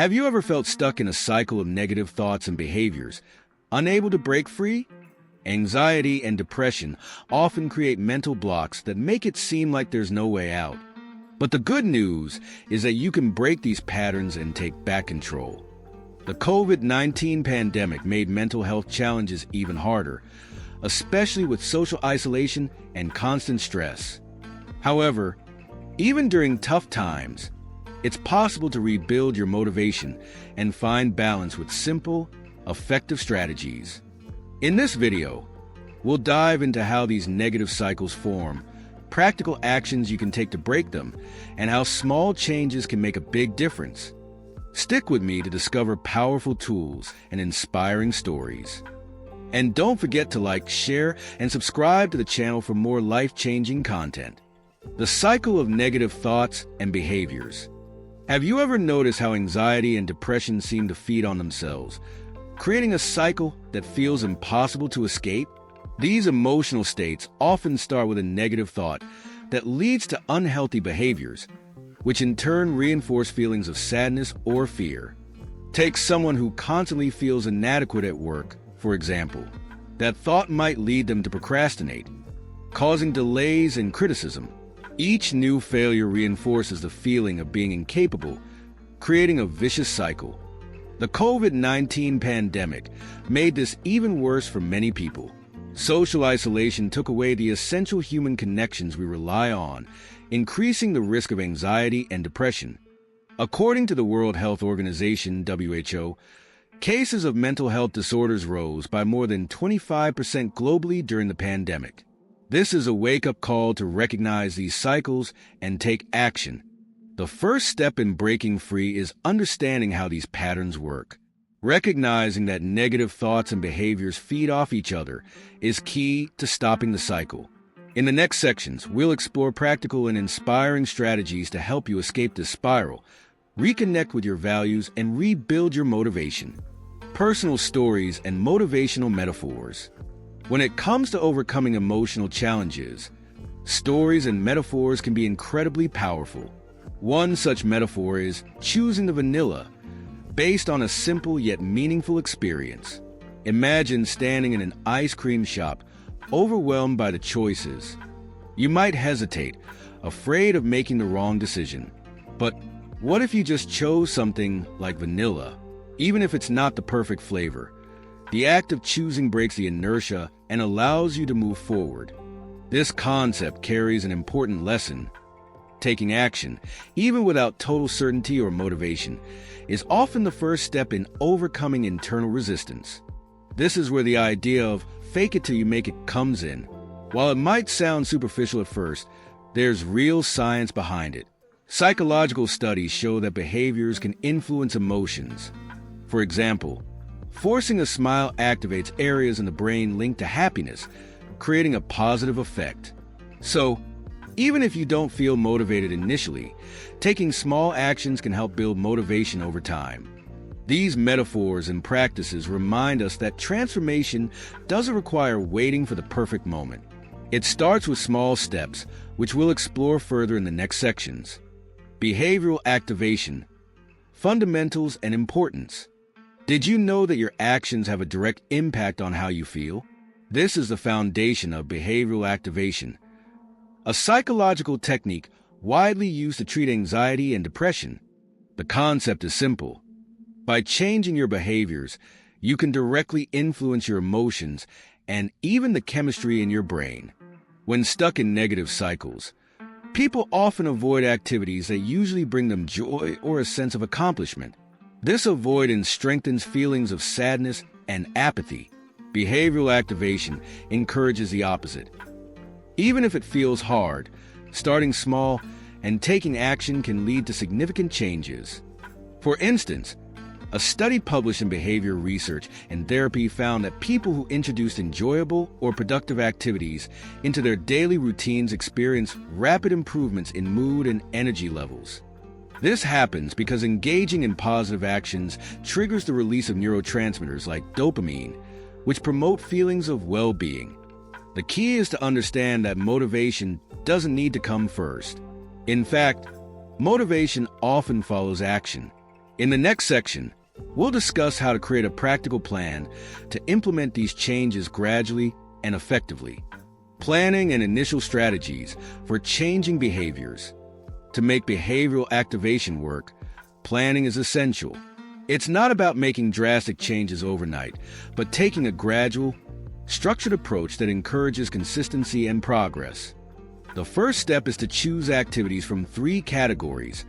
Have you ever felt stuck in a cycle of negative thoughts and behaviors, unable to break free? Anxiety and depression often create mental blocks that make it seem like there's no way out. But the good news is that you can break these patterns and take back control. The COVID-19 pandemic made mental health challenges even harder, especially with social isolation and constant stress. However, even during tough times, it's possible to rebuild your motivation and find balance with simple, effective strategies. In this video, we'll dive into how these negative cycles form, practical actions you can take to break them, and how small changes can make a big difference. Stick with me to discover powerful tools and inspiring stories. And don't forget to like, share, and subscribe to the channel for more life-changing content. The cycle of negative thoughts and behaviors. Have you ever noticed how anxiety and depression seem to feed on themselves, creating a cycle that feels impossible to escape? These emotional states often start with a negative thought that leads to unhealthy behaviors, which in turn reinforce feelings of sadness or fear. Take someone who constantly feels inadequate at work, for example. That thought might lead them to procrastinate, causing delays and criticism. Each new failure reinforces the feeling of being incapable, creating a vicious cycle. The COVID-19 pandemic made this even worse for many people. Social isolation took away the essential human connections we rely on, increasing the risk of anxiety and depression. According to the World Health Organization, WHO, cases of mental health disorders rose by more than 25% globally during the pandemic. This is a wake-up call to recognize these cycles and take action. The first step in breaking free is understanding how these patterns work. Recognizing that negative thoughts and behaviors feed off each other is key to stopping the cycle. In the next sections, we'll explore practical and inspiring strategies to help you escape this spiral, reconnect with your values, and rebuild your motivation. Personal stories and motivational metaphors. When it comes to overcoming emotional challenges, stories and metaphors can be incredibly powerful. One such metaphor is choosing the vanilla, based on a simple yet meaningful experience. Imagine standing in an ice cream shop, overwhelmed by the choices. You might hesitate, afraid of making the wrong decision. But what if you just chose something like vanilla, even if it's not the perfect flavor? The act of choosing breaks the inertia and allows you to move forward. This concept carries an important lesson. Taking action, even without total certainty or motivation, is often the first step in overcoming internal resistance. This is where the idea of fake it till you make it comes in. While it might sound superficial at first, there's real science behind it. Psychological studies show that behaviors can influence emotions. For example, forcing a smile activates areas in the brain linked to happiness, creating a positive effect. So, even if you don't feel motivated initially, taking small actions can help build motivation over time. These metaphors and practices remind us that transformation doesn't require waiting for the perfect moment. It starts with small steps, which we'll explore further in the next sections. Behavioral activation, fundamentals and importance. Did you know that your actions have a direct impact on how you feel? This is the foundation of behavioral activation, a psychological technique widely used to treat anxiety and depression. The concept is simple. By changing your behaviors, you can directly influence your emotions and even the chemistry in your brain. When stuck in negative cycles, people often avoid activities that usually bring them joy or a sense of accomplishment. This avoidance strengthens feelings of sadness and apathy. Behavioral activation encourages the opposite. Even if it feels hard, starting small and taking action can lead to significant changes. For instance, a study published in Behavior Research and Therapy found that people who introduced enjoyable or productive activities into their daily routines experience rapid improvements in mood and energy levels. This happens because engaging in positive actions triggers the release of neurotransmitters like dopamine, which promote feelings of well-being. The key is to understand that motivation doesn't need to come first. In fact, motivation often follows action. In the next section, we'll discuss how to create a practical plan to implement these changes gradually and effectively. Planning and initial strategies for changing behaviors. To make behavioral activation work, planning is essential. It's not about making drastic changes overnight, but taking a gradual, structured approach that encourages consistency and progress. The first step is to choose activities from 3 categories: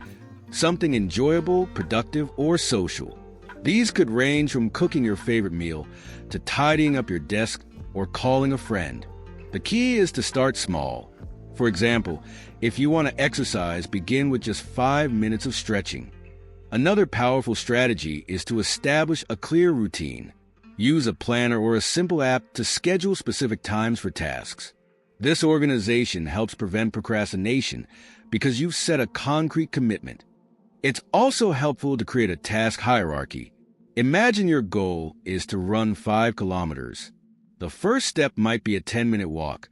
something enjoyable, productive, or social. These could range from cooking your favorite meal to tidying up your desk or calling a friend. The key is to start small. For example, if you want to exercise, begin with just 5 minutes of stretching. Another powerful strategy is to establish a clear routine. Use a planner or a simple app to schedule specific times for tasks. This organization helps prevent procrastination because you've set a concrete commitment. It's also helpful to create a task hierarchy. Imagine your goal is to run 5 kilometers. The first step might be a 10-minute walk,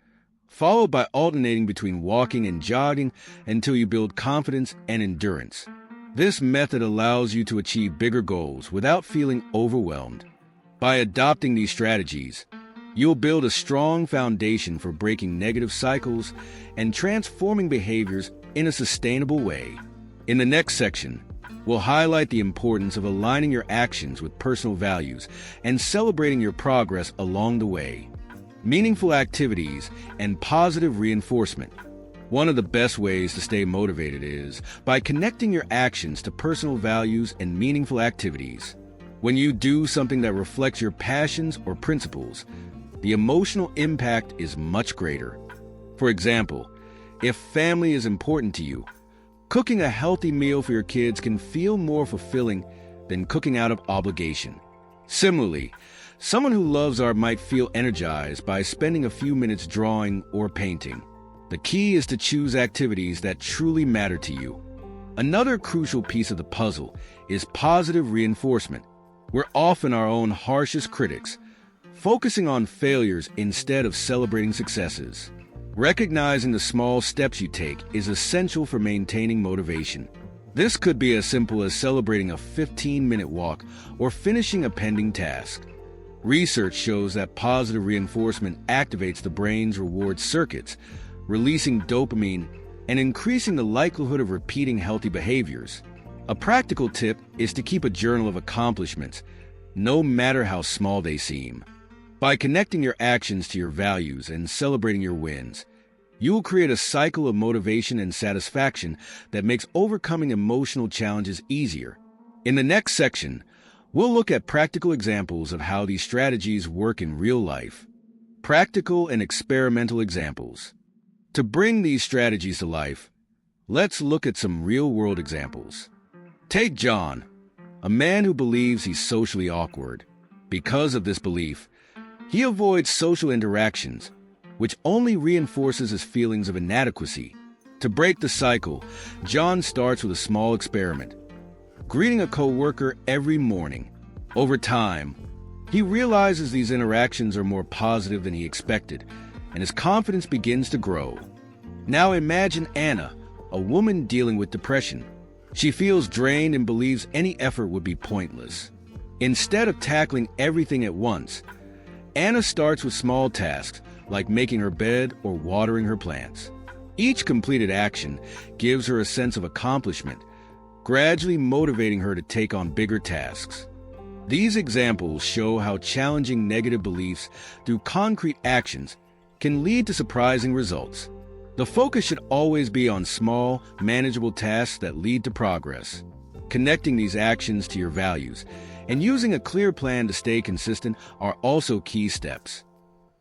followed by alternating between walking and jogging until you build confidence and endurance. This method allows you to achieve bigger goals without feeling overwhelmed. By adopting these strategies, you'll build a strong foundation for breaking negative cycles and transforming behaviors in a sustainable way. In the next section, we'll highlight the importance of aligning your actions with personal values and celebrating your progress along the way. Meaningful activities and positive reinforcement. One of the best ways to stay motivated is by connecting your actions to personal values and meaningful activities. When you do something that reflects your passions or principles, the emotional impact is much greater. For example, if family is important to you, cooking a healthy meal for your kids can feel more fulfilling than cooking out of obligation. Similarly, someone who loves art might feel energized by spending a few minutes drawing or painting. The key is to choose activities that truly matter to you. Another crucial piece of the puzzle is positive reinforcement. We're often our own harshest critics, focusing on failures instead of celebrating successes. Recognizing the small steps you take is essential for maintaining motivation. This could be as simple as celebrating a 15-minute walk or finishing a pending task. Research shows that positive reinforcement activates the brain's reward circuits, releasing dopamine and increasing the likelihood of repeating healthy behaviors. A practical tip is to keep a journal of accomplishments, no matter how small they seem. By connecting your actions to your values and celebrating your wins, you will create a cycle of motivation and satisfaction that makes overcoming emotional challenges easier. In the next section, we'll look at practical examples of how these strategies work in real life. Practical and experimental examples. To bring these strategies to life, let's look at some real-world examples. Take John, a man who believes he's socially awkward. Because of this belief, he avoids social interactions, which only reinforces his feelings of inadequacy. To break the cycle, John starts with a small experiment, greeting a coworker every morning. Over time, he realizes these interactions are more positive than he expected, and his confidence begins to grow. Now imagine Anna, a woman dealing with depression. She feels drained and believes any effort would be pointless. Instead of tackling everything at once, Anna starts with small tasks like making her bed or watering her plants. Each completed action gives her a sense of accomplishment, gradually motivating her to take on bigger tasks. These examples show how challenging negative beliefs through concrete actions can lead to surprising results. The focus should always be on small, manageable tasks that lead to progress. Connecting these actions to your values and using a clear plan to stay consistent are also key steps.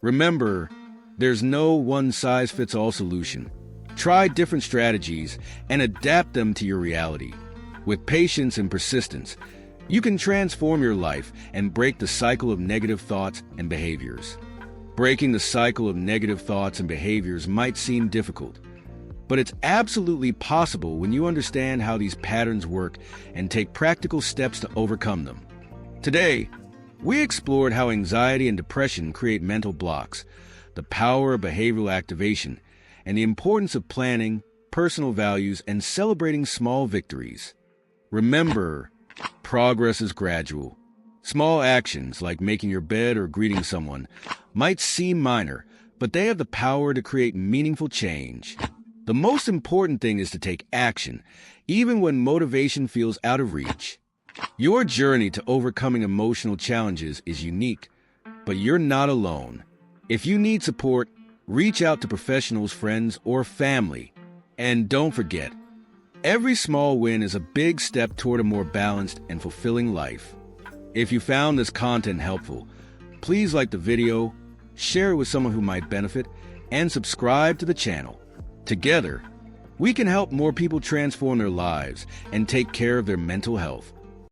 Remember, there's no one-size-fits-all solution. Try different strategies and adapt them to your reality. With patience and persistence, you can transform your life and break the cycle of negative thoughts and behaviors. Breaking the cycle of negative thoughts and behaviors might seem difficult, but it's absolutely possible when you understand how these patterns work and take practical steps to overcome them. Today, we explored how anxiety and depression create mental blocks, the power of behavioral activation, and the importance of planning, personal values, and celebrating small victories. Remember, progress is gradual. Small actions like making your bed or greeting someone might seem minor, but they have the power to create meaningful change. The most important thing is to take action, even when motivation feels out of reach. Your journey to overcoming emotional challenges is unique, but you're not alone. If you need support, reach out to professionals, friends, or family. And don't forget, every small win is a big step toward a more balanced and fulfilling life. If you found this content helpful, please like the video, share it with someone who might benefit, and subscribe to the channel. Together, we can help more people transform their lives and take care of their mental health.